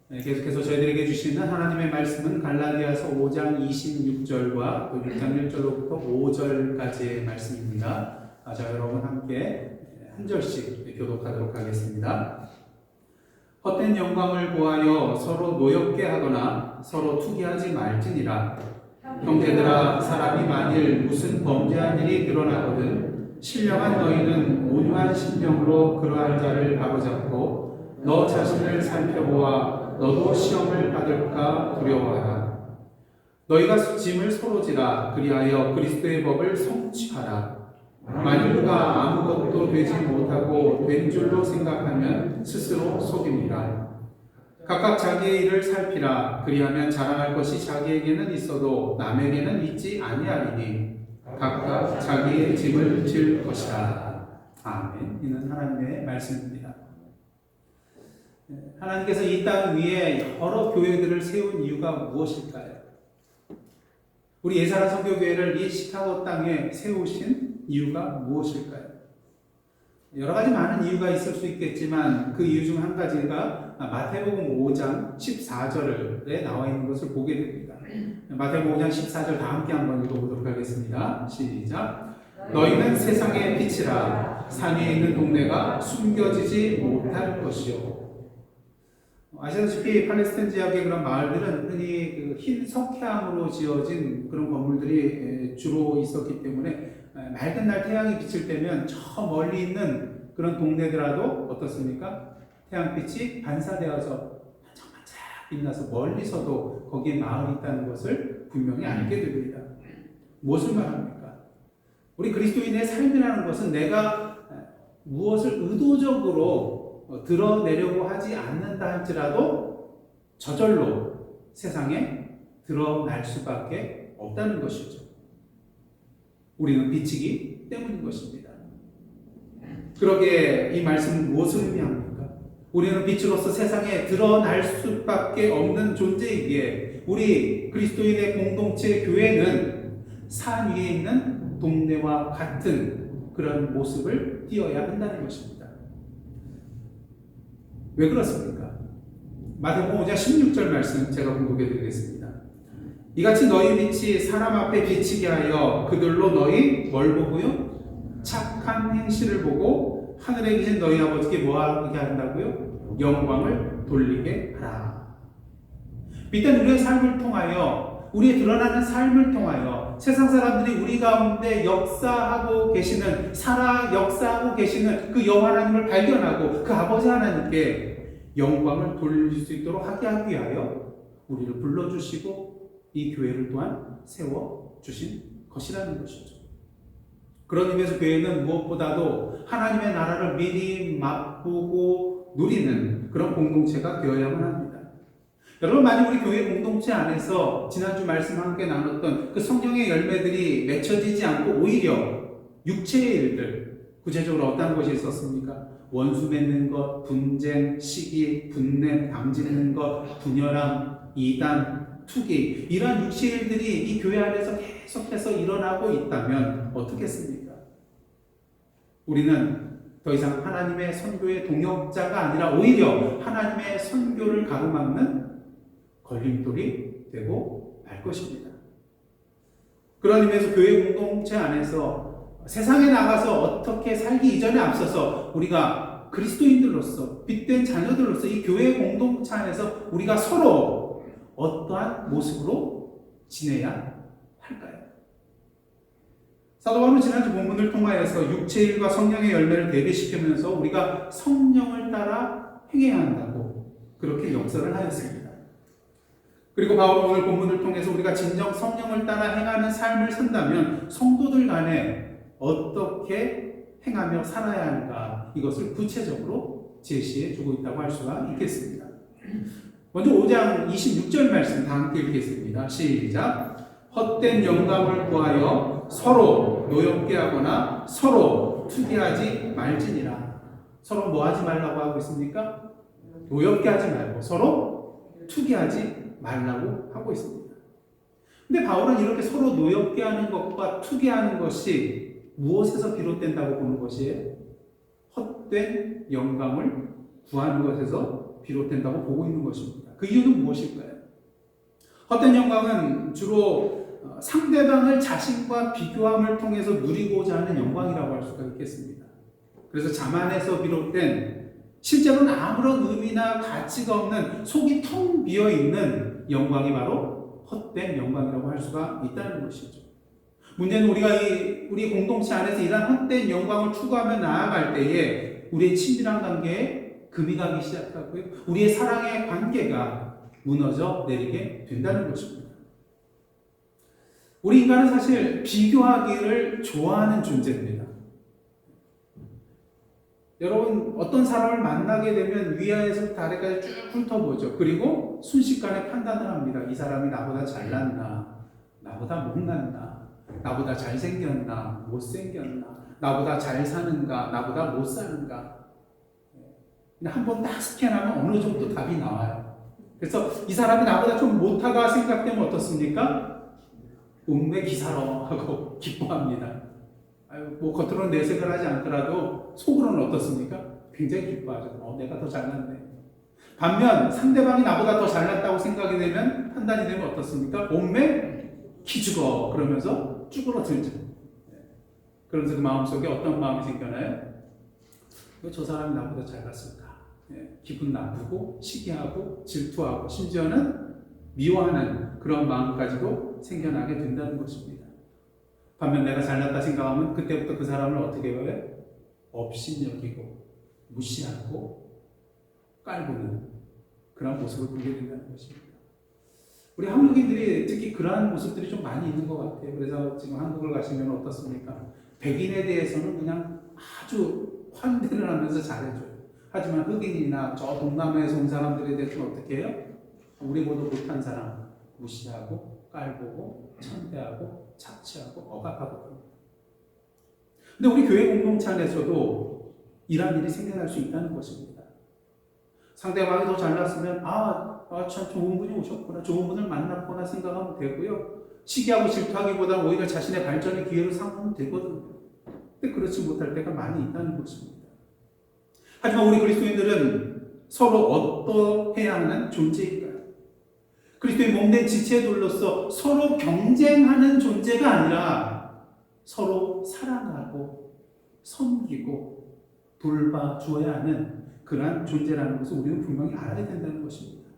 계속해서 저희들에게 주시는 하나님의 말씀은 갈라디아서 5장 26절과 또 6장 1절로부터 5절까지의 말씀입니다. 자, 여러분 함께 한 절씩 교독하도록 하겠습니다. 헛된 영광을 구하여 서로 노엽게 하거나 서로 투기하지 말지니라. 형제들아, 사람이 만일 무슨 범죄한 일이 드러나거든 신령한 너희는 온유한 심령으로 그러한 자를 바로잡고 너 자신을 살펴보아 너도 시험을 받을까 두려워하라. 너희가 짐을 서로 지라. 그리하여 그리스도의 법을 성취하라. 만일 누가 아무것도 되지 못하고 된 줄로 생각하면 스스로 속임이라. 각각 자기의 일을 살피라. 그리하면 자랑할 것이 자기에게는 있어도 남에게는 있지 아니하리니 각각 자기의 짐을 질 것이라. 아멘. 이는 하나님의 말씀입니다. 하나님께서 이 땅 위에 여러 교회들을 세운 이유가 무엇일까요? 우리 예사라 선교교회를 이 시카고 땅에 세우신 이유가 무엇일까요? 여러 가지 많은 이유가 있을 수 있겠지만 그 이유 중 한 가지가 마태복음 5장 14절에 나와 있는 것을 보게 됩니다. 마태복음 5장 14절 다 함께 한번 읽어보도록 하겠습니다. 시작. 너희는 세상의 빛이라. 산에 있는 동네가 숨겨지지 못할 것이요. 아시다시피 팔레스타인 지역의 그런 마을들은 흔히 그 흰 석회암으로 지어진 그런 건물들이 주로 있었기 때문에 맑은 날 태양이 비칠 때면 저 멀리 있는 그런 동네더라도 어떻습니까? 태양빛이 반사되어서 반짝반짝 빛나서 멀리서도 거기에 마을이 있다는 것을 분명히 알게 됩니다. 무엇을 말합니까? 우리 그리스도인의 삶이라는 것은 내가 무엇을 의도적으로 드러내려고 하지 않는다 할지라도 저절로 세상에 드러날 수밖에 없다는 것이죠. 우리는 빛이기 때문인 것입니다. 그러기에 이 말씀은 무엇을 의미합니까? 우리는 빛으로서 세상에 드러날 수밖에 없는 존재이기에 우리 그리스도인의 공동체 교회는 산 위에 있는 동네와 같은 그런 모습을 띄어야 한다는 것입니다. 왜 그렇습니까? 마태복음 5장 16절 말씀 제가 공독해 드리겠습니다. 이같이 너희 빛이 사람 앞에 비치게 하여 그들로 너희 뭘 보고요? 착한 행실을 보고 하늘에 계신 너희 아버지께 뭐하게 한다고요? 영광을 돌리게 하라. 빛된 우리의 삶을 통하여 우리의 드러나는 삶을 통하여 세상 사람들이 우리 가운데 역사하고 계시는 역사하고 계시는 그 여호와 하나님을 발견하고 그 아버지 하나님께 영광을 돌릴 수 있도록 하게 하기 위하여 우리를 불러주시고 이 교회를 또한 세워주신 것이라는 것이죠. 그런 의미에서 교회는 무엇보다도 하나님의 나라를 미리 맛보고 누리는 그런 공동체가 되어야만 합니다. 여러분, 만약 우리 교회 공동체 안에서 지난주 말씀 함께 나눴던 그 성령의 열매들이 맺혀지지 않고 오히려 육체의 일들, 구체적으로 어떤 것이 있었습니까? 원수 맺는 것, 분쟁, 시기, 분냄, 담짓는 것, 분열함, 이단, 투기, 이러한 육체의 일들이 이 교회 안에서 계속해서 일어나고 있다면 어떻겠습니까? 우리는 더 이상 하나님의 선교의 동역자가 아니라 오히려 하나님의 선교를 가로막는 걸림돌이 되고 말 것입니다. 그런 의미에서 교회 공동체 안에서 세상에 나가서 어떻게 살기 이전에 앞서서 우리가 그리스도인들로서 빛된 자녀들로서 이 교회 공동체 안에서 우리가 서로 어떠한 모습으로 지내야 할까요? 사도 바울은 지난주 본문을 통하여서 육체의 일과 성령의 열매를 대비시키면서 우리가 성령을 따라 행해야 한다고 그렇게 역설을 하였습니다. 그리고 바울은 오늘 본문을 통해서 우리가 진정 성령을 따라 행하는 삶을 산다면 성도들 간에 어떻게 행하며 살아야 하는가, 이것을 구체적으로 제시해 주고 있다고 할 수가 있겠습니다. 먼저 5장 26절 말씀 다 함께 읽겠습니다. 시작. 헛된 영광을 구하여 서로 노엽게 하거나 서로 투기하지 말지니라. 서로 뭐 하지 말라고 하고 있습니까? 노엽게 하지 말고 서로 투기하지 말라고 하고 있습니다. 근데 바울은 이렇게 서로 노엽게 하는 것과 투기하는 것이 무엇에서 비롯된다고 보는 것이에요? 헛된 영광을 구하는 것에서 비롯된다고 보고 있는 것입니다. 그 이유는 무엇일까요? 헛된 영광은 주로 상대방을 자신과 비교함을 통해서 누리고자 하는 영광이라고 할 수가 있겠습니다. 그래서 자만에서 비롯된 실제로는 아무런 의미나 가치가 없는 속이 텅 비어 있는 영광이 바로 헛된 영광이라고 할 수가 있다는 것이죠. 문제는 우리 공동체 안에서 이러한 헛된 영광을 추구하며 나아갈 때에 우리의 친밀한 관계에 금이 가기 시작하고요. 우리의 사랑의 관계가 무너져 내리게 된다는 것입니다. 우리 인간은 사실 비교하기를 좋아하는 존재입니다. 여러분, 어떤 사람을 만나게 되면 위아래에서부터 아래까지 쭉 훑어보죠. 그리고 순식간에 판단을 합니다. 이 사람이 나보다 잘났나, 나보다 못났나, 나보다 잘생겼나, 못생겼나, 나보다 잘 사는가, 나보다 못 사는가. 한번 딱 스캔하면 어느 정도 답이 나와요. 그래서 이 사람이 나보다 좀 못하다 생각되면 어떻습니까? 운매 기사로 하고 기뻐합니다. 뭐 겉으로는 내색을 하지 않더라도 속으로는 어떻습니까? 굉장히 기뻐하죠. 내가 더 잘났네. 반면 상대방이 나보다 더 잘났다고 생각이 되면, 판단이 되면 어떻습니까? 몸매 기죽어 그러면서 쭈그러들죠. 그러면서 그 마음속에 어떤 마음이 생겨나요? 왜 저 사람이 나보다 잘났을까? 기분 나쁘고 시기하고 질투하고 심지어는 미워하는 그런 마음까지도 생겨나게 된다는 것입니다. 반면 내가 잘났다 생각하면 그때부터 그 사람을 어떻게 해요? 업신여기고 무시하고 깔보는 그런 모습을 보게 된다는 것입니다. 우리 한국인들이 특히 그러한 모습들이 좀 많이 있는 것 같아요. 그래서 지금 한국을 가시면 어떻습니까? 백인에 대해서는 그냥 아주 환대를 하면서 잘해줘요. 하지만 흑인이나 저 동남아에서 온 사람들에 대해서는 어떻게 해요? 우리보다 못한 사람 무시하고 깔보고 천대하고 착취하고 억압하고 그럽니다. 근데 우리 교회 공동체 안에서도 이러한 일이 생겨날 수 있다는 것입니다. 상대방이 더 잘났으면 참 좋은 분이 오셨구나, 좋은 분을 만났구나 생각하면 되고요. 시기하고 질투하기보다 오히려 자신의 발전의 기회를 삼으면 되거든요. 근데 그렇지 못할 때가 많이 있다는 것입니다. 하지만 우리 그리스도인들은 서로 어떠해야 하는 존재인가요? 그리스도의 몸된 지체들로서 서로 경쟁하는 존재가 아니라 서로 사랑하고 섬기고 돌봐주어야 하는 그러한 존재라는 것을 우리는 분명히 알아야 된다는 것입니다.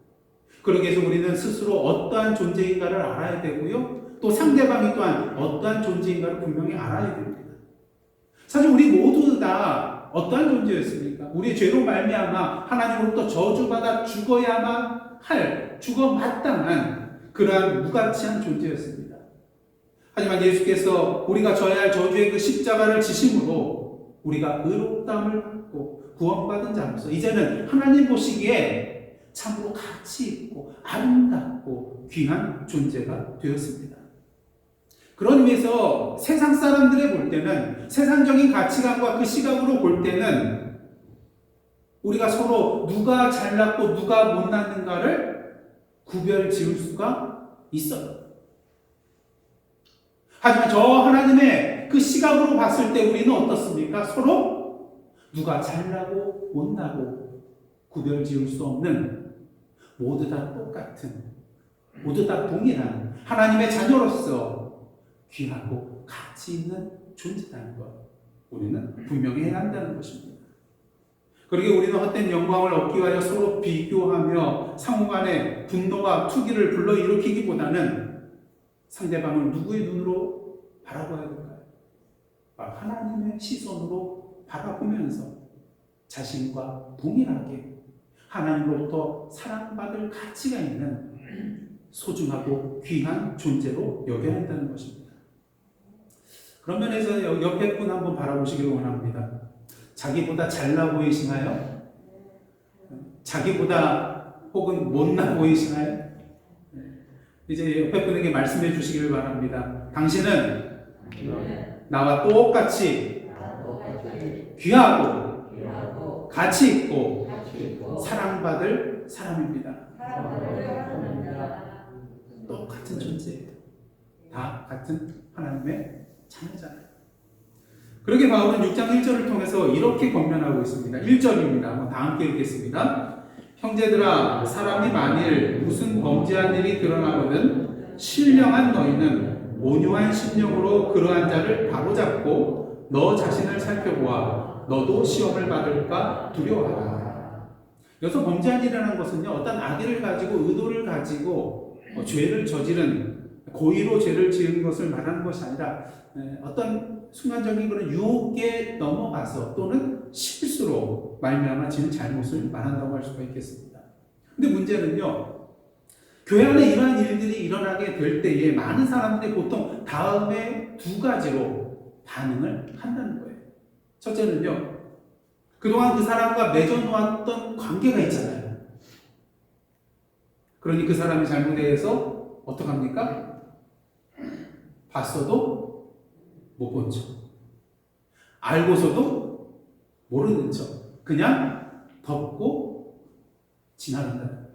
그러기 위해서 우리는 스스로 어떠한 존재인가를 알아야 되고요. 또 상대방이 또한 어떠한 존재인가를 분명히 알아야 됩니다. 사실 우리 모두 다 어떠한 존재였습니까? 우리의 죄로 말미암아 하나님으로부터 저주받아 죽어야만 할, 죽어 마땅한 그러한 무가치한 존재였습니다. 하지만 예수께서 우리가 져야 할 저주의 그 십자가를 지심으로 우리가 의롭다함을 받고 구원받은 자로서 이제는 하나님 보시기에 참으로 가치 있고 아름답고 귀한 존재가 되었습니다. 그런 의미에서 세상 사람들이 볼 때는, 세상적인 가치관과 그 시각으로 볼 때는 우리가 서로 누가 잘났고 누가 못났는가를 구별 지을 수가 있어요. 하지만 저 하나님의 그 시각으로 봤을 때 우리는 어떻습니까? 서로 누가 잘나고 못나고 구별 지을 수 없는, 모두 다 똑같은, 모두 다 동일한 하나님의 자녀로서 귀하고 가치 있는 존재라는 것, 우리는 분명히 해야 한다는 것입니다. 그러기에 우리는 헛된 영광을 얻기 위하여 서로 비교하며 상호간의 분노와 투기를 불러일으키기보다는 상대방을 누구의 눈으로 바라봐야 될까요? 하나님의 시선으로 바라보면서 자신과 동일하게 하나님으로부터 사랑받을 가치가 있는 소중하고 귀한 존재로 여겨야 한다는 것입니다. 그런 면에서 옆에 분 한번 바라보시기를 원합니다. 자기보다 잘나 보이시나요? 자기보다 혹은 못나 보이시나요? 이제 옆에 분에게 말씀해 주시기를 바랍니다. 당신은 나와 똑같이 귀하고 가치 있고 사랑받을 사람입니다. 똑같은 존재예요. 다 같은 하나님의 자녀잖아요. 그러게 바울은 6장 1절을 통해서 이렇게 권면하고 있습니다. 1절입니다. 한번 다 함께 읽겠습니다. 형제들아, 사람이 만일 무슨 범죄한 일이 드러나거든 신령한 너희는 온유한 심령으로 그러한 자를 바로잡고 너 자신을 살펴보아 너도 시험을 받을까 두려워하라. 여기서 범죄한 일이라는 것은요, 어떤 악의를 가지고 의도를 가지고 죄를 저지른 고의로 죄를 지은 것을 말하는 것이 아니라 어떤 순간적인 그런 유혹에 넘어가서 또는 실수로 말미암아 지은 잘못을 말한다고 할 수가 있겠습니다. 근데 문제는요, 교회 안에 이러한 일들이 일어나게 될 때에 많은 사람들이 보통 다음에 두 가지로 반응을 한다는 거예요. 첫째는요, 그동안 그 사람과 맺어놓았던 관계가 있잖아요. 그러니 그 사람의 잘못에 대해서 어떡합니까? 봤어도 못 본 척, 알고서도 모르는 척, 그냥 덮고 지나간다.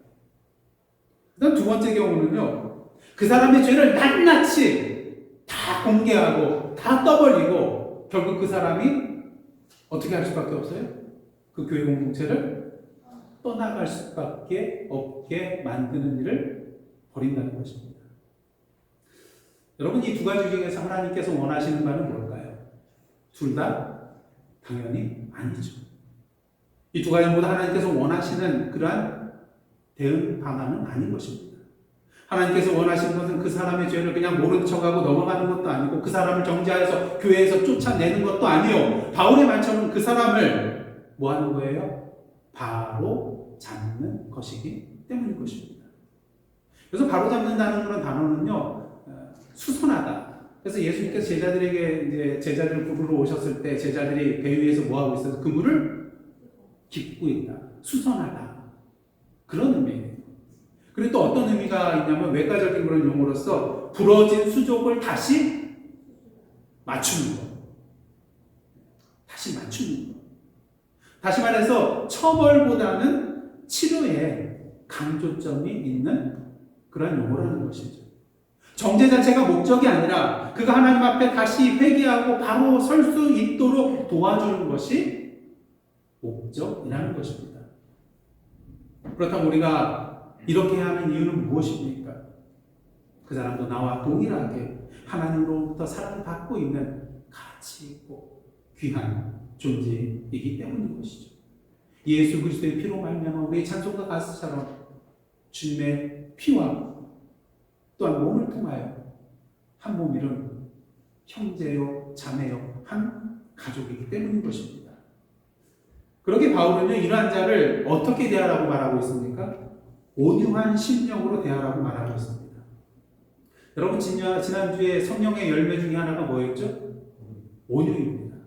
그다음 두 번째 경우는요, 그 사람의 죄를 낱낱이 다 공개하고 다 떠벌리고 결국 그 사람이 어떻게 할 수밖에 없어요? 그 교회 공동체를 떠나갈 수밖에 없게 만드는 일을 벌인다는 것입니다. 여러분, 이 두 가지 중에서 하나님께서 원하시는 바는 뭘까요? 둘 다 당연히 아니죠. 이 두 가지 모두 하나님께서 원하시는 그러한 대응 방안은 아닌 것입니다. 하나님께서 원하시는 것은 그 사람의 죄를 그냥 모른 척하고 넘어가는 것도 아니고 그 사람을 정죄해서 교회에서 쫓아내는 것도 아니요. 바울의 말처럼 그 사람을 뭐 하는 거예요? 바로 잡는 것이기 때문인 것입니다. 그래서 바로 잡는다는 그런 단어는요, 수선하다. 그래서 예수님께서 제자들을 부르러 오셨을 때 제자들이 배 위에서 뭐 하고 있어서 그물을 깁고 있다. 수선하다. 그런 의미예요. 그리고 또 어떤 의미가 있냐면 외과적인 그런 용어로서 부러진 수족을 다시 맞추는 것. 다시 맞추는 것. 다시 말해서 처벌보다는 치료에 강조점이 있는 그런 용어라는 것이죠. 정죄 자체가 목적이 아니라 그가 하나님 앞에 다시 회개하고 바로 설 수 있도록 도와주는 것이 목적이라는 것입니다. 그렇다면 우리가 이렇게 하는 이유는 무엇입니까? 그 사람도 나와 동일하게 하나님으로부터 사랑받고 있는 가치 있고 귀한 존재이기 때문인 것이죠. 예수 그리스도의 피로 말미암아 우리의 찬송가 가사처럼 주님의 피와 또한 몸을 통하여 한 몸 이룬 형제요 자매요 한 가족이기 때문인 것입니다. 그렇게 바울은요, 이러한 자를 어떻게 대하라고 말하고 있습니까? 온유한 심령으로 대하라고 말하고 있습니다. 여러분, 지난주에 성령의 열매 중에 하나가 뭐였죠? 온유입니다.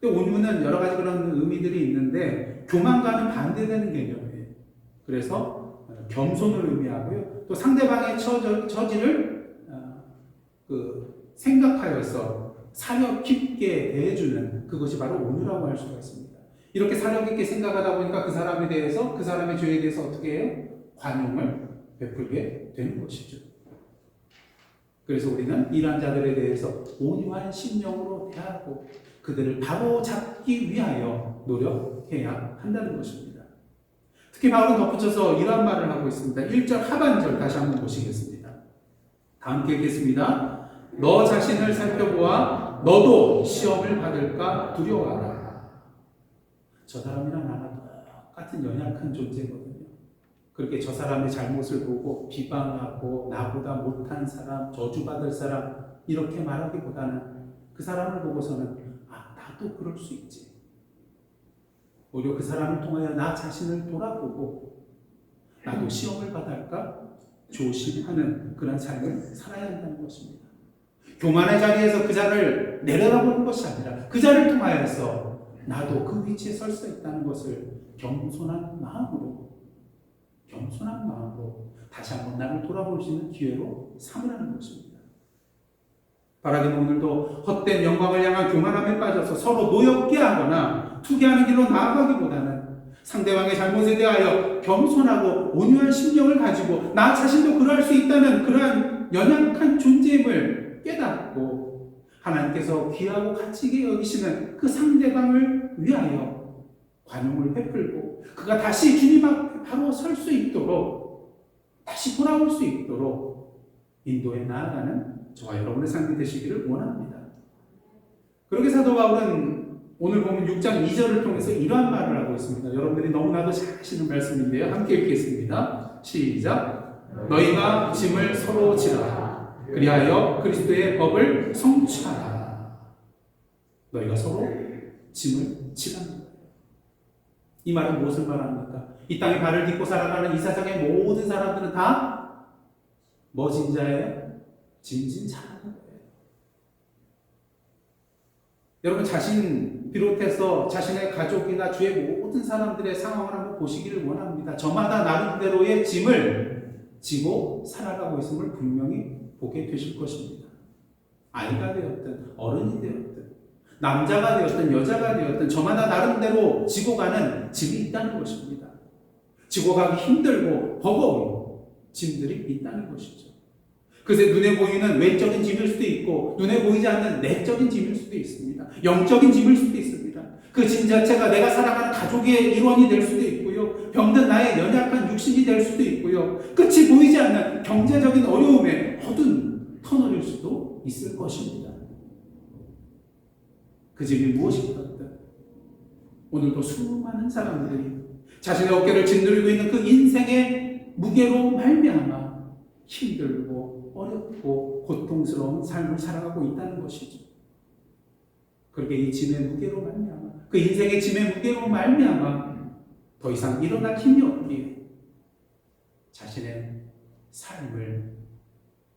근데 온유는 여러 가지 그런 의미들이 있는데 교만과는 반대되는 개념이에요. 그래서 겸손을 의미하고요. 또 상대방의 처지를 생각하여서 사려 깊게 대해주는 그것이 바로 온유라고 할 수가 있습니다. 이렇게 사려 깊게 생각하다 보니까 그 사람에 대해서, 그 사람의 죄에 대해서 어떻게 해요? 관용을 베풀게 되는 것이죠. 그래서 우리는 이러한 자들에 대해서 온유한 심령으로 대하고 그들을 바로 잡기 위하여 노력해야 한다는 것입니다. 특히 바울은 덧붙여서 이러한 말을 하고 있습니다. 1절 하반절 다시 한번 보시겠습니다. 다 함께 읽겠습니다. 너 자신을 살펴보아 너도 시험을 받을까 두려워하라. 저 사람이랑 나랑 똑같은 연약한 존재거든요. 그렇게 저 사람의 잘못을 보고 비방하고 나보다 못한 사람, 저주받을 사람 이렇게 말하기보다는 그 사람을 보고서는 나도 그럴 수 있지. 오히려 그 사람을 통하여 나 자신을 돌아보고 나도 시험을 받을까 조심하는 그런 삶을 살아야 한다는 것입니다. 교만의 자리에서 그 자를 내려다보는 것이 아니라 그 자를 통하여서 나도 그 위치에 설 수 있다는 것을 겸손한 마음으로 다시 한번 나를 돌아볼 수 있는 기회로 삼으라는 것입니다. 바라기는 오늘도 헛된 영광을 향한 교만함에 빠져서 서로 노엽게 하거나 투기하는 길로 나아가기보다는 상대방의 잘못에 대하여 겸손하고 온유한 심령을 가지고 나 자신도 그럴 수 있다는 그러한 연약한 존재임을 깨닫고 하나님께서 귀하고 가치 있게 여기시는 그 상대방을 위하여 관용을 베풀고 그가 다시 주님 앞에 바로 설 수 있도록, 다시 돌아올 수 있도록 인도해 나아가는 저와 여러분의 삶이 되시기를 원합니다. 그러게 사도 바울은 오늘 보면 6장 2절을 통해서 이러한 말을 하고 있습니다. 여러분들이 너무나도 잘 아시는 말씀인데요. 함께 읽겠습니다. 시작. 너희가 짐을 서로 지라. 그리하여 그리스도의 법을 성취하라. 너희가 서로 짐을 지라는 거예요. 이 말은 무엇을 말합니까? 이 땅에 발을 딛고 살아가는 이 세상의 모든 사람들은 다 뭐진 자예요? 짐진 자라는 거예요. 여러분 자신 비롯해서 자신의 가족이나 주위의 모든 사람들의 상황을 한번 보시기를 원합니다. 저마다 나름대로의 짐을 지고 살아가고 있음을 분명히 보게 되실 것입니다. 아이가 되었든 어른이 되었든 남자가 되었든 여자가 되었든 저마다 나름대로 지고 가는 짐이 있다는 것입니다. 지고 가기 힘들고 버거운 짐들이 있다는 것이죠. 그래서 눈에 보이는 외적인 짐일 수도 있고 눈에 보이지 않는 내적인 짐일 수도 있습니다. 영적인 짐일 수도 있습니다. 그 짐 자체가 내가 살아가는 가족의 일원이 될 수도 있고요. 병든 나의 연약한 육신이 될 수도 있고요. 끝이 보이지 않는 경제적인 어려움의 어두운 터널일 수도 있을 것입니다. 그 짐이 무엇이든 오늘도 수많은 사람들이 자신의 어깨를 짓누르고 있는 그 인생의 무게로 말미암아 힘들고 어렵고 고통스러운 삶을 살아가고 있다는 것이죠. 그렇게 이 짐의 무게로 말미암아 그 인생의 짐의 무게로 말미암아 더 이상 일어날 힘이 없기에 자신의 삶을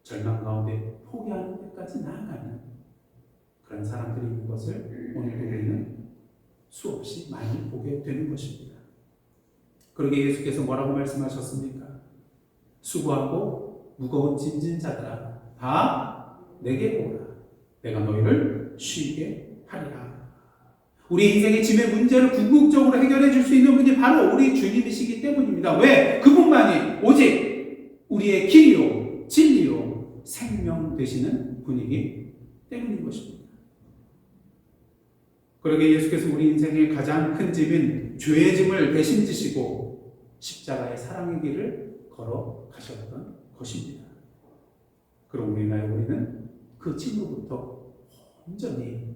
절망 가운데 포기하는 데까지 나아가는 그런 사람들이 있는 것을 오늘도 우리는 수없이 많이 보게 되는 것입니다. 그러게 예수께서 뭐라고 말씀하셨습니까? 수고하고 무거운 짐진 자들아 다 내게 오라. 내가 너희를 쉬게 하리라. 우리 인생의 짐의 문제를 궁극적으로 해결해 줄 수 있는 분이 바로 우리 주님이시기 때문입니다. 왜? 그분만이 오직 우리의 길이요 진리요 생명 되시는 분이기 때문인 것입니다. 그러게 예수께서 우리 인생의 가장 큰 짐인 죄의 짐을 대신 지시고 십자가의 사랑의 길을 걸어가셨던 것입니다. 그럼 우리는 그 짐으로부터 온전히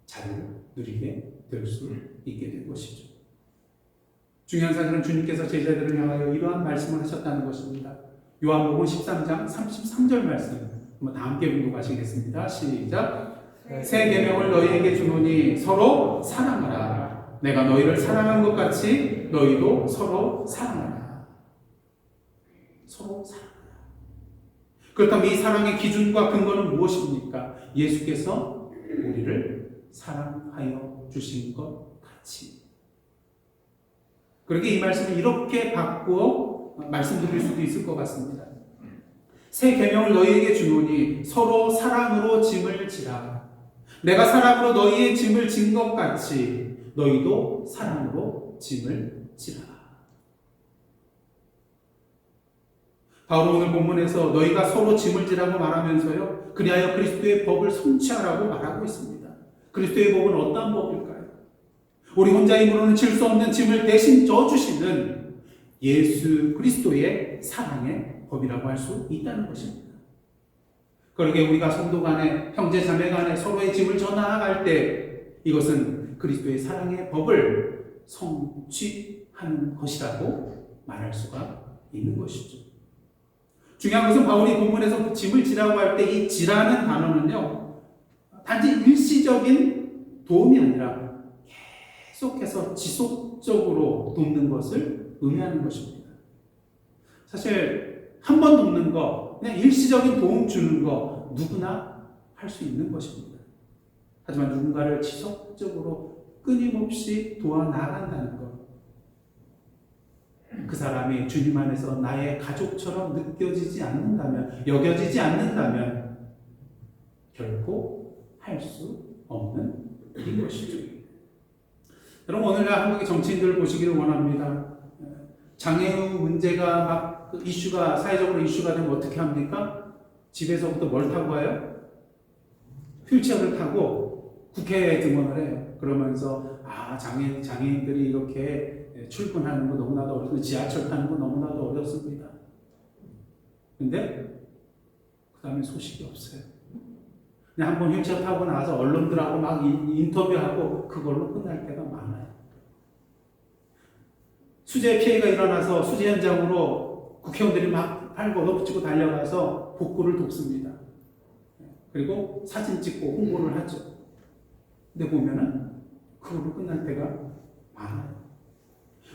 자유를 누리게 될 수 있게 된 것이죠. 중요한 사실은 주님께서 제자들을 향하여 이러한 말씀을 하셨다는 것입니다. 요한복음 13장 33절 말씀 한번 다 함께 봉독하시겠습니다. 시작. 새 계명을 너희에게 주노니 서로 사랑하라. 내가 너희를 사랑한 것 같이 너희도 서로 사랑하라. 서로 사랑하라. 그렇다면 이 사랑의 기준과 근거는 무엇입니까? 예수께서 우리를 사랑하여 주신 것 같이. 그렇게 이 말씀을 이렇게 바꾸어 말씀드릴 수도 있을 것 같습니다. 새 계명을 너희에게 주노니 서로 사랑으로 짐을 지라. 내가 사랑으로 너희의 짐을 진 것 같이 너희도 사랑으로 짐을 지라. 바로 오늘 본문에서 너희가 서로 짐을 지라고 말하면서요, 그리하여 그리스도의 법을 성취하라고 말하고 있습니다. 그리스도의 법은 어떠한 법일까요? 우리 혼자 힘으로는 질 수 없는 짐을 대신 져주시는 예수 그리스도의 사랑의 법이라고 할 수 있다는 것입니다. 그러게 우리가 성도 간에 형제 자매 간에 서로의 짐을 져 나아갈 때 이것은 그리스도의 사랑의 법을 성취하는 것이라고 말할 수가 있는 것이죠. 중요한 것은 바울이 본문에서 짐을 지라고 할 때 이 지라는 단어는요, 단지 일시적인 도움이 아니라 계속해서 지속적으로 돕는 것을 의미하는 것입니다. 사실 한 번 돕는 거, 그냥 일시적인 도움 주는 거 누구나 할 수 있는 것입니다. 하지만 누군가를 지속적으로 끊임없이 도와나간다는 것, 그 사람이 주님 안에서 나의 가족처럼 느껴지지 않는다면, 여겨지지 않는다면 결코 할 수 없는 일인 것이죠. 여러분, 오늘날 한국의 정치인들을 보시기를 원합니다. 장애우 문제가 막 이슈가, 사회적으로 이슈가 되면 어떻게 합니까? 집에서부터 뭘 타고 가요? 휠체어를 타고 국회에 등원을 해요. 그러면서 장애인들이 이렇게 출근하는 거 너무나도 어렵고 지하철 타는 거 너무나도 어렵습니다. 근데 그 다음에 소식이 없어요. 그냥 한번 휠체어 타고 나와서 언론들하고 막 인터뷰하고 그걸로 끝날 때가 많아요. 수재 피해가 일어나서 수재 현장으로 국회의원들이 막 팔고 붙이고 달려가서 복구를 돕습니다. 그리고 사진 찍고 홍보를 하죠. 근데 보면은 그걸로 끝날 때가 많아요.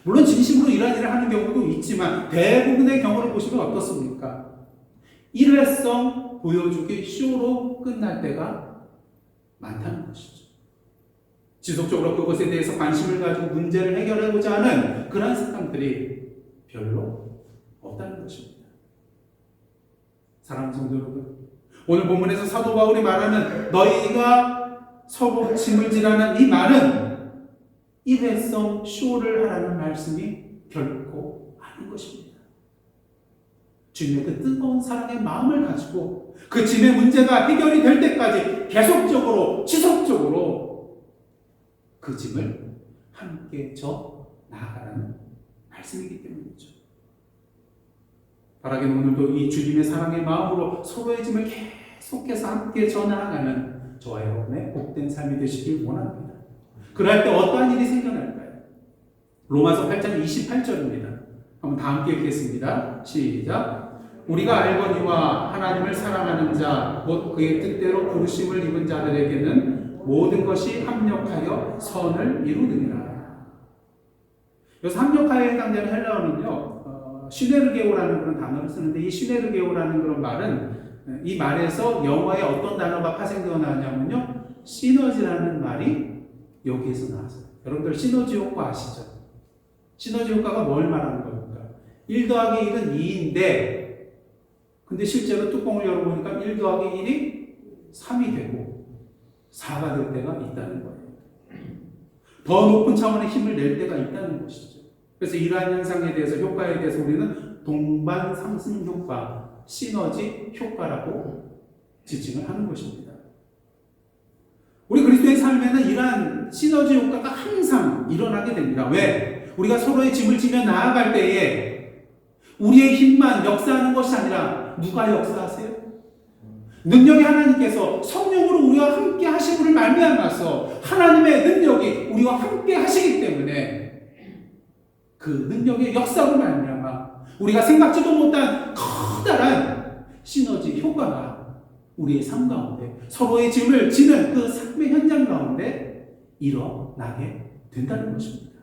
물론 진심으로 이런 일을 하는 경우도 있지만 대부분의 경우를 보시면 어떻습니까? 일회성 보여주기 쇼로 끝날 때가 많다는 것이죠. 지속적으로 그것에 대해서 관심을 가지고 문제를 해결해보자 하는 그런 사람들이 별로 없다는 것입니다. 사랑하는 성도 여러분, 오늘 본문에서 사도 바울이 말하는 너희가 서로 짐을 지라는 이 말은 일회성 쇼를 하라는 말씀이 결코 아닌 것입니다. 주님의 그 뜨거운 사랑의 마음을 가지고 그 짐의 문제가 해결이 될 때까지 계속적으로 지속적으로 그 짐을 함께 져 나아가라는 말씀이기 때문이죠. 바라기는 오늘도 이 주님의 사랑의 마음으로 서로의 짐을 계속해서 함께 져 나아가는 저와 여러분의 복된 삶이 되시길 원합니다. 그럴 때 어떠한 일이 생겨날까요? 로마서 8장 28절입니다. 한번 다 함께 읽겠습니다. 시작. 우리가 알거니와 하나님을 사랑하는 자, 곧 그의 뜻대로 부르심을 입은 자들에게는 모든 것이 합력하여 선을 이루느니라. 여기서 합력하여에 해당되는 헬라어는요, 시네르게오라는 그런 단어를 쓰는데 이 시네르게오라는 그런 말은 이 말에서 영어에 어떤 단어가 파생되어 나왔냐면요, 시너지라는 말이 여기에서 나왔어요. 여러분들 시너지 효과 아시죠? 시너지 효과가 뭘 말하는 겁니까? 1 더하기 1은 2인데 근데 실제로 뚜껑을 열어보니까 1 더하기 1이 3이 되고 4가 될 때가 있다는 거예요. 더 높은 차원의 힘을 낼 때가 있다는 것이죠. 그래서 이러한 현상에 대해서 효과에 대해서 우리는 동반 상승 효과, 시너지 효과라고 지칭을 하는 것입니다. 우리 그리스도의 삶에는 이러한 시너지 효과가 항상 일어나게 됩니다. 왜? 우리가 서로의 짐을 지며 나아갈 때에 우리의 힘만 역사하는 것이 아니라 누가 역사하세요? 능력의 하나님께서 성령으로 우리와 함께 하심으로 말미암아서 하나님의 능력이 우리와 함께 하시기 때문에 그 능력의 역사로 말미암아 우리가 생각지도 못한 커다란 시너지 효과가 우리의 삶 가운데 서로의 짐을 지는 그 삶의 현장 가운데 일어나게 된다는 것입니다.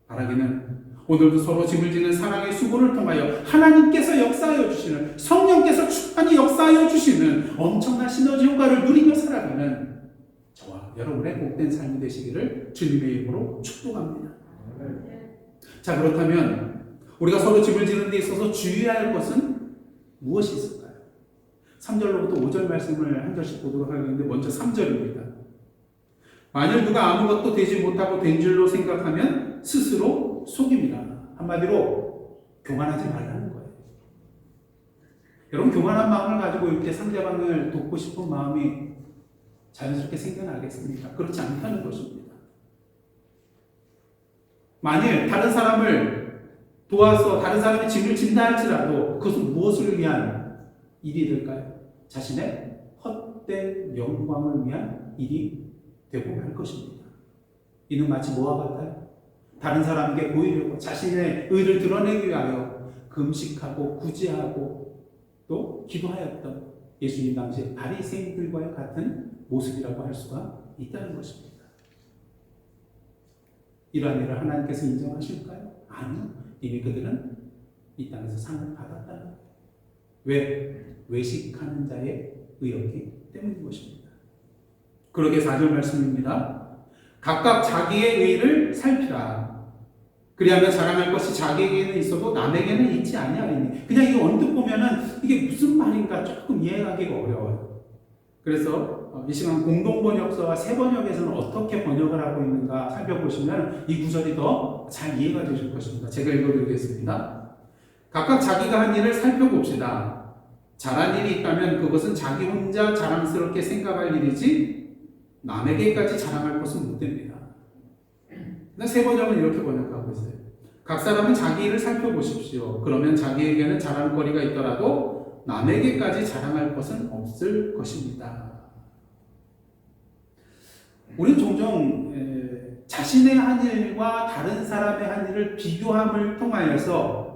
바라기는 오늘도 서로 짐을 지는 사랑의 수고를 통하여 하나님께서 역사하여 주시는, 성령께서 충만히 역사하여 주시는 엄청난 시너지 효과를 누리며 살아가는 저와 여러분의 복된 삶이 되시기를 주님의 이름으로 축복합니다. 자, 그렇다면 우리가 서로 짐을 지는 데 있어서 주의해야 할 것은 무엇이 있을까요? 3절로부터 5절 말씀을 한 절씩 보도록 하겠는데 먼저 3절입니다. 만일 누가 아무것도 되지 못하고 된 줄로 생각하면 스스로 속입니다. 한마디로 교만하지 말라는 거예요. 여러분, 교만한 마음을 가지고 이렇게 상대방을 돕고 싶은 마음이 자연스럽게 생겨나겠습니까? 그렇지 않다는 것입니다. 만일 다른 사람을 도와서 다른 사람의 짐을 진다 할지라도 그것은 무엇을 위한 일이 될까요? 자신의 헛된 영광을 위한 일이 되고 말 것입니다. 이는 마치 뭐와 같아요? 다른 사람에게 보이려고 자신의 의를 드러내기 위하여 금식하고 구제하고 또 기도하였던 예수님 당시의 바리새인들과의 같은 모습이라고 할 수가 있다는 것입니다. 이러한 일을 하나님께서 인정하실까요? 아니요. 이미 그들은 이 땅에서 상을 받았다는 거예요. 왜? 외식하는 자의 의였기 때문인 것입니다. 그러게 4절 말씀입니다. 각각 자기의 의를 살피라. 그리하면 자랑할 것이 자기에게는 있어도 남에게는 있지 아니하리니. 그냥 이거 언뜻 보면은 이게 무슨 말인가 조금 이해하기가 어려워요. 그래서 이 시간 공동번역서와 새번역에서는 어떻게 번역을 하고 있는가 살펴보시면 이 구절이 더 잘 이해가 되실 것입니다. 제가 읽어드리겠습니다. 각각 자기가 한 일을 살펴봅시다. 잘한 일이 있다면 그것은 자기 혼자 자랑스럽게 생각할 일이지 남에게까지 자랑할 것은 못 됩니다. 세 번역은 이렇게 번역하고 있어요. 각 사람은 자기 일을 살펴보십시오. 그러면 자기에게는 자랑거리가 있더라도 남에게까지 자랑할 것은 없을 것입니다. 우리는 종종 자신의 한 일과 다른 사람의 한 일을 비교함을 통하여서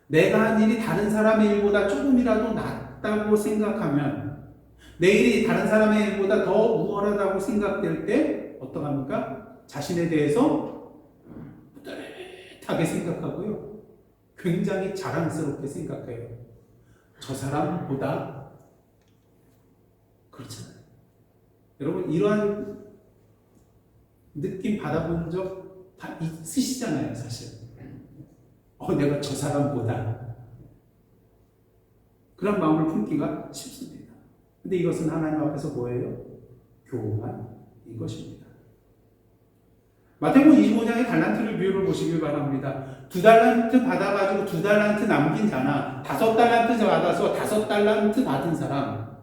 내가 한 일이 다른 사람의 일보다 조금이라도 낫다고 생각하면, 내 일이 다른 사람의 일보다 더 우월하다고 생각될 때 어떡합니까? 자신에 대해서 뿌듯하게 생각하고요, 굉장히 자랑스럽게 생각해요. 저 사람보다. 그렇잖아요. 여러분, 이러한 느낌 받아본 적 다 있으시잖아요, 사실. 내가 저 사람보다. 그런 마음을 품기가 쉽습니다. 근데 이것은 하나님 앞에서 뭐예요? 교만인 것입니다. 마태복음 25장의 달란트를 비유를 보시길 바랍니다. 2달란트 받아가지고 2달란트 남긴 자나 5달란트 받아서 5달란트 받은 사람,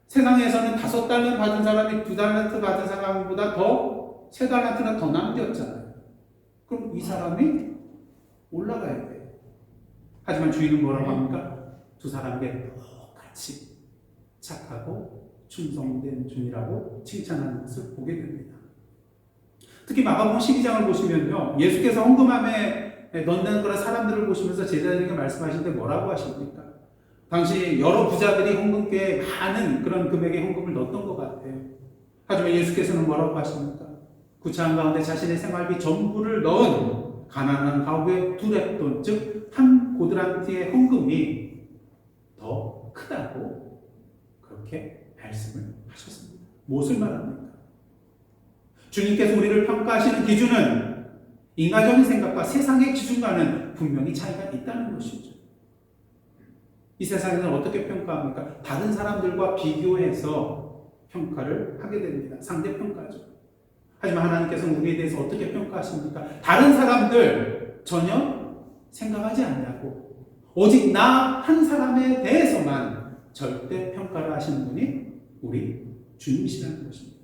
세상에서는 5달란트 받은 사람이 2달란트 받은 사람보다 더 3달란트나 더 남겼잖아요. 그럼 이 사람이 올라가야 돼요. 하지만 주인은 뭐라고 합니까? 두 사람에게 똑같이 착하고 충성된 종이라고 칭찬하는 것을 보게 됩니다. 특히 마가복음 12장을 보시면요, 예수께서 헌금함에 넣는 그런 사람들을 보시면서 제자들에게 말씀하실 때 뭐라고 하십니까? 당시 여러 부자들이 헌금계에 많은 그런 금액의 헌금을 넣었던 것 같아요. 하지만 예수께서는 뭐라고 하십니까? 구차한 가운데 자신의 생활비 전부를 넣은 가난한 가구의 2렙돈, 즉 한 고드란트의 헌금이 더 크다고 그렇게 말씀을 하셨습니다. 무엇을 말합니까? 주님께서 우리를 평가하시는 기준은 인간적인 생각과 세상의 기준과는 분명히 차이가 있다는 것이죠. 이 세상에는 어떻게 평가합니까? 다른 사람들과 비교해서 평가를 하게 됩니다. 상대평가죠. 하지만 하나님께서는 우리에 대해서 어떻게 평가하십니까? 다른 사람들 전혀 생각하지 않냐고, 오직 나 한 사람에 대해서만 절대 평가를 하시는 분이 우리 주님이시라는 것입니다.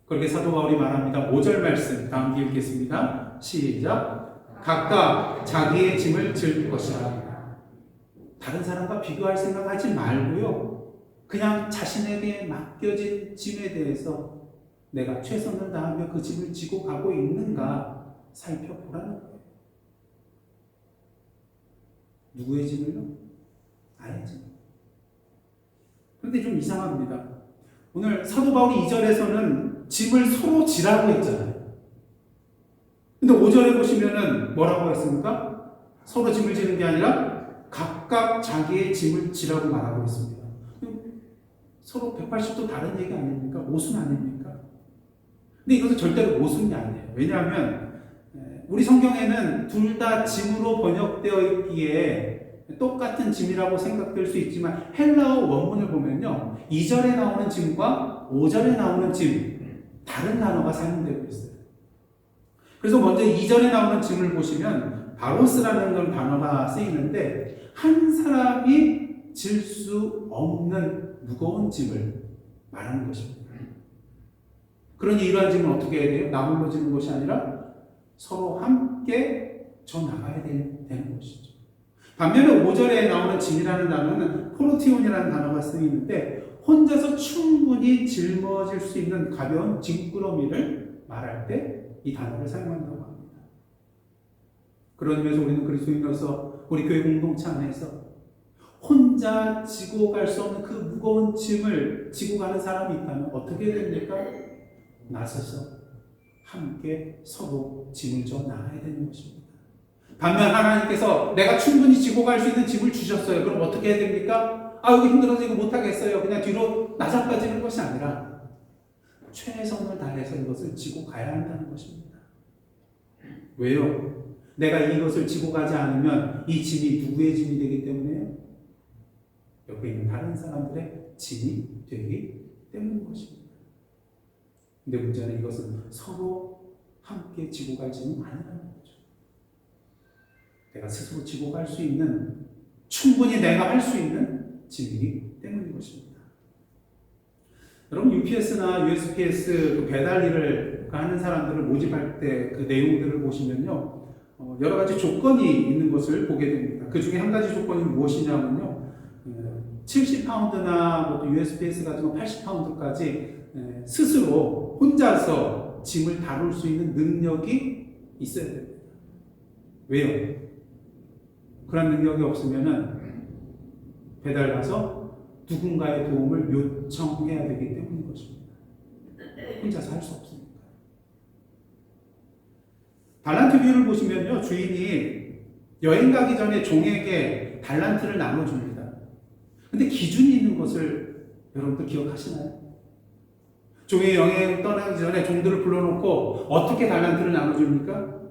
그렇게 사도 바울이 말합니다. 5절 말씀 다음 뒤에 읽겠습니다. 시작. 각각 자기의 짐을 질 것이라. 다른 사람과 비교할 생각하지 말고요, 그냥 자신에게 맡겨진 짐에 대해서 내가 최선을 다하며 그 짐을 지고 가고 있는가 살펴보라는 거예요. 누구의 짐을요? 나의 짐. 그런데 좀 이상합니다. 오늘 사도 바울이 2절에서는 짐을 서로 지라고 했잖아요. 근데 5절에 보시면은 뭐라고 했습니까? 서로 짐을 지는 게 아니라 각각 자기의 짐을 지라고 말하고 있습니다. 서로 180도 다른 얘기 아닙니까? 모순 아닙니까? 근데 이것은 절대로 모순이 아니에요. 왜냐하면 우리 성경에는 둘 다 짐으로 번역되어 있기에 똑같은 짐이라고 생각될 수 있지만 헬라어 원문을 보면요, 2절에 나오는 짐과 5절에 나오는 짐, 다른 단어가 사용되고 있어요. 그래서 먼저 2절에 나오는 짐을 보시면 바로스라는 그런 단어가 쓰이는데, 한 사람이 질 수 없는 무거운 짐을 말하는 것입니다. 그러니 이러한 짐은 어떻게 해야 돼요? 나 홀로 지는 것이 아니라 서로 함께 져 나가야 되는 것이죠. 반면에 5절에 나오는 짐이라는 단어는 포르티온이라는 단어가 쓰이는데, 혼자서 충분히 짊어질 수 있는 가벼운 짐꾸러미를 말할 때 이 단어를 사용한다고 합니다. 그런 의미에서 우리는 그리스도인으로서 우리 교회 공동체 안에서 혼자 지고 갈 수 없는 그 무거운 짐을 지고 가는 사람이 있다면 어떻게 해야 됩니까? 나서서 함께 서로 짐을 져 나가야 되는 것입니다. 반면 하나님께서 내가 충분히 지고 갈 수 있는 짐을 주셨어요. 그럼 어떻게 해야 됩니까? 이거 힘들어서 이거 못하겠어요. 그냥 뒤로 나자빠지는 것이 아니라 최선을 다해서 이것을 지고 가야 한다는 것입니다. 왜요? 내가 이것을 지고 가지 않으면 이 짐이 누구의 짐이 되기 때문에요? 옆에 있는 다른 사람들의 짐이 되기 때문인 것입니다. 근데 문제는 이것은 서로 함께 지고 갈 짐은 아니라는 거죠. 내가 스스로 지고 갈 수 있는, 충분히 내가 할 수 있는 짐이기 때문인 것입니다. 여러분, UPS나 USPS 그 배달 일을 하는 사람들을 모집할 때 그 내용들을 보시면요, 여러 가지 조건이 있는 것을 보게 됩니다. 그 중에 한 가지 조건이 무엇이냐면요, 70파운드나 뭐 USPS 같은 거 80파운드까지 스스로 혼자서 짐을 다룰 수 있는 능력이 있어야 됩니다. 왜요? 그런 능력이 없으면은 배달 가서 누군가의 도움을 요청해야 되기 때문인 것입니다. 혼자서 할 수 없습니다. 달란트 비유를 보시면요, 주인이 여행 가기 전에 종에게 달란트를 나눠줍니다. 근데 기준이 있는 것을 여러분들 기억하시나요? 종이 여행 떠나기 전에 종들을 불러놓고 어떻게 달란트를 나눠줍니까?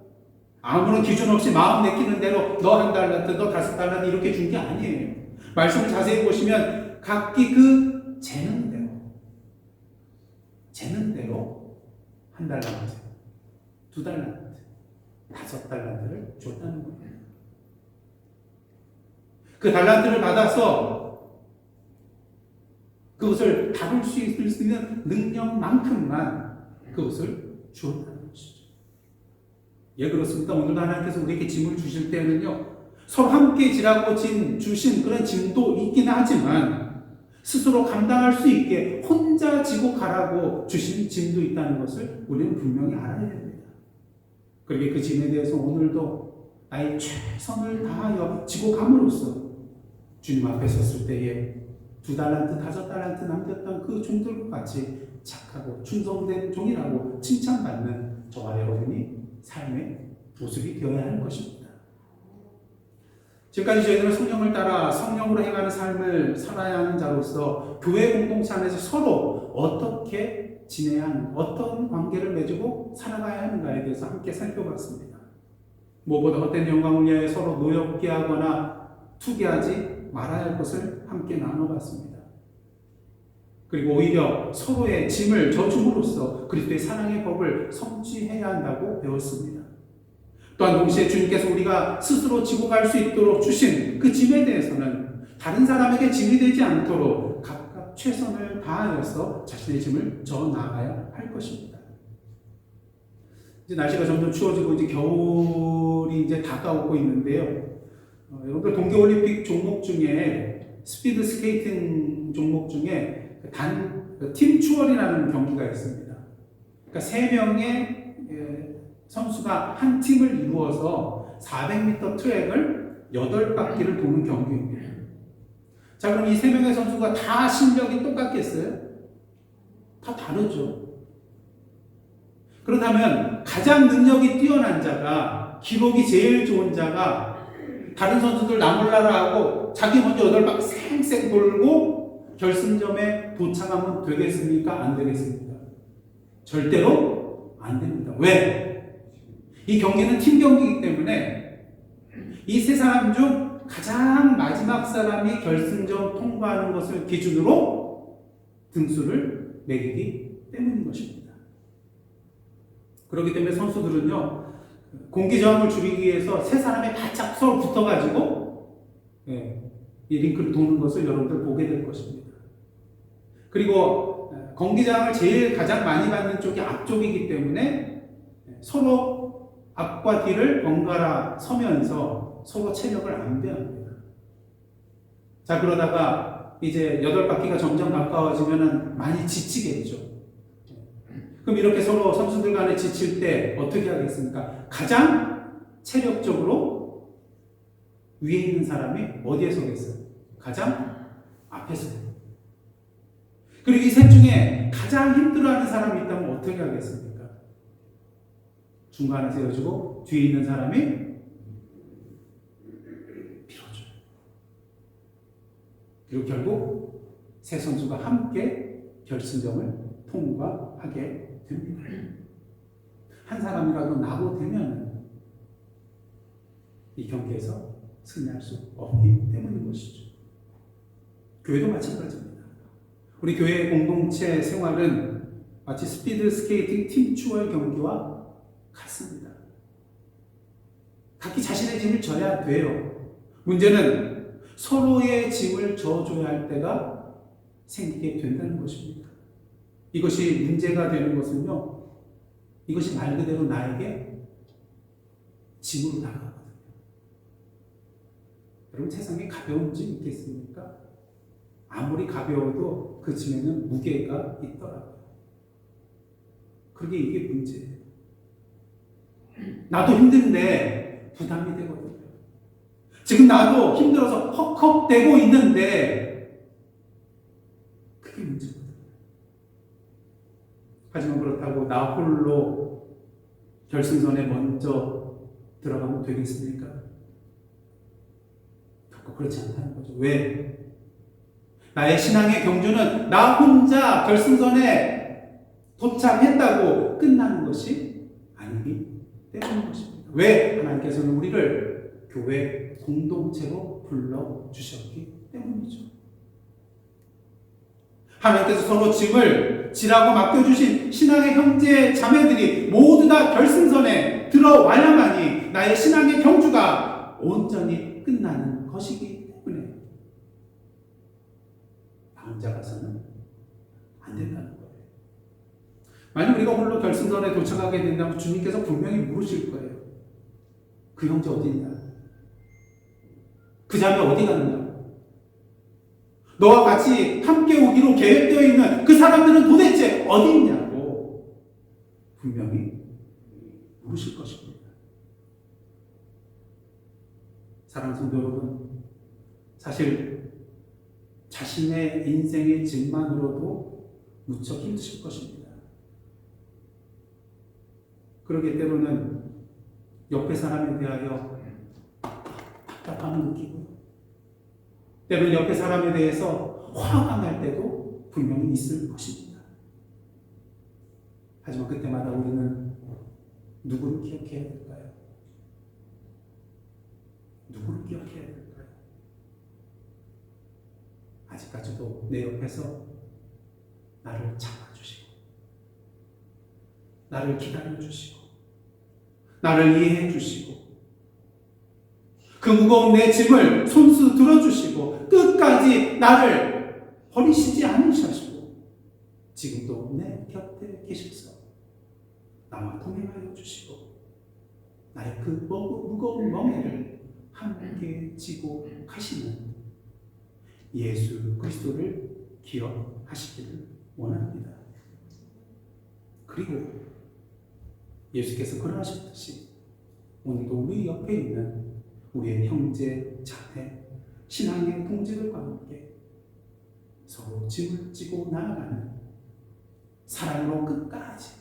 아무런 기준 없이 마음 내키는 대로 너 한 달란트, 너 5달란트 이렇게 준 게 아니에요. 말씀을 자세히 보시면 각기 그 재는 대로 한 달란트, 2달란트, 5달란트를 줬다는 거예요. 그 달란트를 받아서 그것을 다룰 수 있는 능력만큼만 그것을 주었다는 것이죠. 예, 그렇습니다. 오늘도 하나님께서 우리에게 짐을 주실 때는요, 서로 함께 지라고 주신 그런 짐도 있긴 하지만 스스로 감당할 수 있게 혼자 지고 가라고 주신 짐도 있다는 것을 우리는 분명히 알아야 됩니다. 그러게 그 짐에 대해서 오늘도 나의 최선을 다하여 지고 감으로써 주님 앞에 섰을 때에 2달란트, 5달란트 남겼던 그 종들과 같이 착하고 충성된 종이라고 칭찬받는 저와 여러분이 삶의 모습이 되어야 하는 것입니다. 지금까지 저희들은 성령을 따라 성령으로 행하는 삶을 살아야 하는 자로서 교회 공동체 안에서 서로 어떻게 지내야 하는, 어떤 관계를 맺고 살아가야 하는가에 대해서 함께 살펴봤습니다. 무엇보다 헛된 영광을 위하여 서로 노엽게 하거나 투기하지 말아야 할 것을 함께 나눠봤습니다. 그리고 오히려 서로의 짐을 져줌으로써 그리스도의 사랑의 법을 성취해야 한다고 배웠습니다. 또한 동시에 주님께서 우리가 스스로 지고 갈 수 있도록 주신 그 짐에 대해서는 다른 사람에게 짐이 되지 않도록 각각 최선을 다하여서 자신의 짐을 져 나가야 할 것입니다. 이제 날씨가 점점 추워지고 이제 겨울이 이제 다가오고 있는데요. 여러분들 동계올림픽 종목 중에 스피드 스케이팅 종목 중에 팀 추월이라는 경기가 있습니다. 그러니까 3명의 선수가 한 팀을 이루어서 400m 트랙을 8바퀴를 도는 경기입니다. 자, 그럼 이 3명의 선수가 다 실력이 똑같겠어요? 다 다르죠. 그렇다면 가장 능력이 뛰어난 자가, 기록이 제일 좋은 자가 다른 선수들 나몰라라 하고 자기 먼저 8바퀴 쌩쌩 돌고 결승점에 도착하면 되겠습니까? 안 되겠습니까? 절대로 안 됩니다. 왜? 이 경기는 팀 경기이기 때문에 이 3사람 중 가장 마지막 사람이 결승점 통과하는 것을 기준으로 등수를 매기기 때문인 것입니다. 그렇기 때문에 선수들은요, 공기 저항을 줄이기 위해서 3사람이 바짝 서로 붙어가지고 이 링크를 도는 것을 여러분들 보게 될 것입니다. 그리고 공기 저항을 가장 많이 받는 쪽이 앞쪽이기 때문에 서로 앞과 뒤를 번갈아 서면서 서로 체력을 안배합니다. 자, 그러다가 이제 8바퀴가 점점 가까워지면 많이 지치겠죠. 그럼 이렇게 서로 선수들 간에 지칠 때 어떻게 하겠습니까? 가장 체력적으로 위에 있는 사람이 어디에 서겠어요? 가장 앞에 서요. 그리고 이 셋 중에 가장 힘들어하는 사람이 있다면 어떻게 하겠습니까? 중간에 세워주고 뒤에 있는 사람이 밀어줘요. 그리고 결국 3 선수가 함께 결승점을 통과하게 됩니다. 한 사람이라도 나고되면 이 경기에서 승리할 수 없기 때문인 것이죠. 교회도 마찬가지입니다. 우리 교회 공동체 생활은 마치 스피드 스케이팅 팀 추월 경기와 같습니다. 각기 자신의 짐을 져야 돼요. 문제는 서로의 짐을 져줘야 할 때가 생기게 된다는 것입니다. 이것이 문제가 되는 것은요, 이것이 말 그대로 나에게 짐으로 다가가거든요. 여러분, 세상에 가벼운 짐 있겠습니까? 아무리 가벼워도 그 짐에는 무게가 있더라고요. 그게 이게 문제예요. 나도 힘든데 부담이 되거든요. 지금 나도 힘들어서 헉헉대고 있는데 그게 문제거든요. 하지만 그렇다고 나 홀로 결승선에 먼저 들어가면 되겠습니까? 결코 그렇지 않다는 거죠. 왜? 나의 신앙의 경주는 나 혼자 결승선에 도착했다고 끝나는 것이 아니기 때문인 것입니다. 왜? 하나님께서는 우리를 교회 공동체로 불러주셨기 때문이죠. 하나님께서 서로 짐을 지라고 맡겨주신 신앙의 형제 자매들이 모두 다 결승선에 들어와야만이 나의 신앙의 경주가 온전히 끝나는 것이기 때문에 나 혼자 가서는 안 된다는 거예요. 만약 우리가 홀로 결승선에 도착하게 된다면 주님께서 분명히 물으실 거예요. 그 형제 어디 있냐? 그 자매 어디 갔느냐? 너와 같이 함께 오기로 계획되어 있는 그 사람들은 도대체 어디 있냐고 분명히 물으실 것입니다. 사랑하는 성도 여러분, 사실 자신의 인생의 짐만으로도 무척 힘드실 것입니다. 그러기 때로는 옆에 사람에 대하여 답답함을 느끼고 때로는 옆에 사람에 대해서 화가 날 때도 분명히 있을 것입니다. 하지만 그때마다 우리는 누구를 기억해야 될까요? 누구를 기억해야 될까요? 아직까지도 내 옆에서 나를 잡아주시고 나를 기다려주시고 나를 이해해주시고 그 무거운 내 짐을 손수 들어주시고 끝까지 나를 버리시지 않으시고 지금도 내 곁에 계셔서 나와 동행하여 주시고 나의 그 무거운 멍에를 함께 지고 가시는 예수 그리스도를 기억하시기를 원합니다. 그리고 예수께서 그러하셨듯이 오늘도 우리 옆에 있는 우리의 형제, 자매, 신앙의 동지들과 함께 서로 짐을 지고 나아가는 사랑으로 끝까지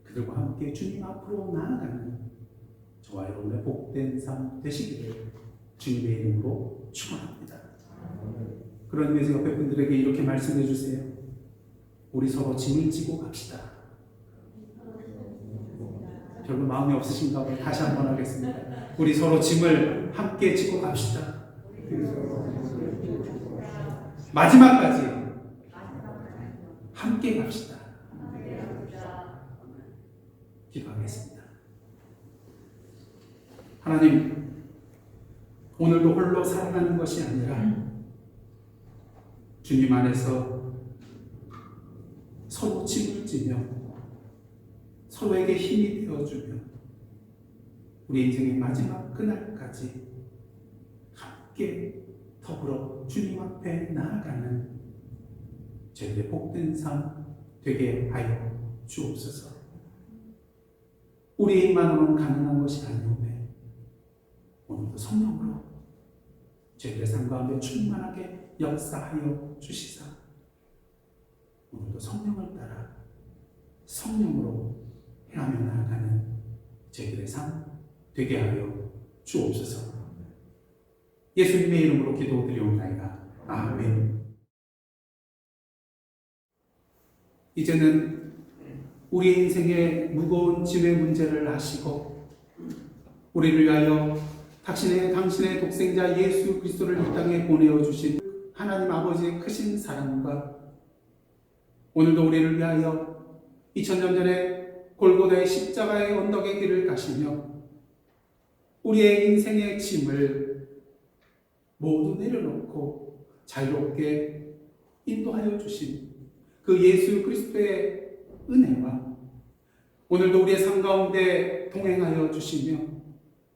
그들과 함께 주님 앞으로 나아가는 저와 여러분의 복된 삶 되시기를 주님의 이름으로 축원합니다. 그런 의미에서 옆에 분들에게 이렇게 말씀해 주세요. 우리 서로 짐을 지고 갑시다. 별로 마음이 없으신가 봐요. 다시 한번 하겠습니다. 우리 서로 짐을 함께 지고 갑시다. 마지막까지 함께 갑시다. 기도하겠습니다. 하나님, 오늘도 홀로 살아가는 것이 아니라 주님 안에서 서로 짐을 지며 서로에게 힘이 되어주며 우리 인생의 마지막 그날까지 함께 더불어 주님 앞에 나아가는 저희의 복된 삶 되게 하여 주옵소서. 우리 힘만으로는 가능한 것이 아니오매 오늘도 성령으로 저희의 삶 가운데 충만하게 역사하여 주시사 오늘도 성령을 따라 성령으로 행하며 나아가는 저희들의 삶 되게 하여 주옵소서. 예수님의 이름으로 기도드리옵나이다. 아멘. 이제는 우리 인생의 무거운 짐의 문제를 아시고 우리를 위하여 당신의 독생자 예수 그리스도를 이 땅에 보내어 주신 하나님 아버지의 크신 사랑과 오늘도 우리를 위하여 2000년 전에 골고다의 십자가의 언덕의 길을 가시며 우리의 인생의 짐을 모두 내려놓고 자유롭게 인도하여 주신 그 예수 그리스도의 은혜와 오늘도 우리의 삶 가운데 동행하여 주시며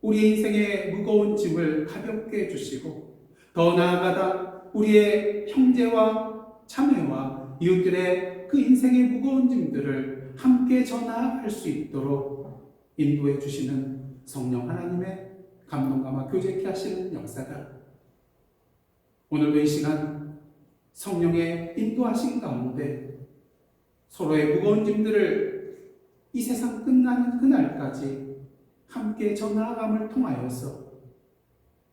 우리의 인생의 무거운 짐을 가볍게 해주시고 더 나아가다 우리의 형제와 자매와 이웃들의 그 인생의 무거운 짐들을 함께 전하할 수 있도록 인도해 주시는 성령 하나님의 감동감화 교제케 하시는 역사가 오늘도 이 시간 성령의 인도하신 가운데 서로의 무거운 짐들을 이 세상 끝나는 그날까지 함께 전나아감을 통하여서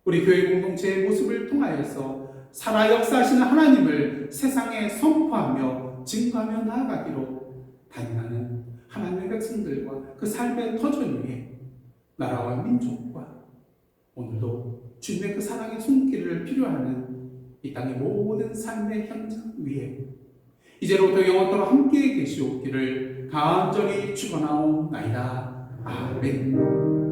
우리 교회 공동체의 모습을 통하여서 살아 역사하시는 하나님을 세상에 선포하며 증거하며 나아가기로 단행하는 하나님의 백성들과 그 삶의 터전 위에 나라와 민족과 오늘도 주님의 그 사랑의 손길을 필요하는 이 땅의 모든 삶의 현장 위에 이제로부터 영원토록 함께 계시옵기를 간절히 축원하옵나이다. 아멘.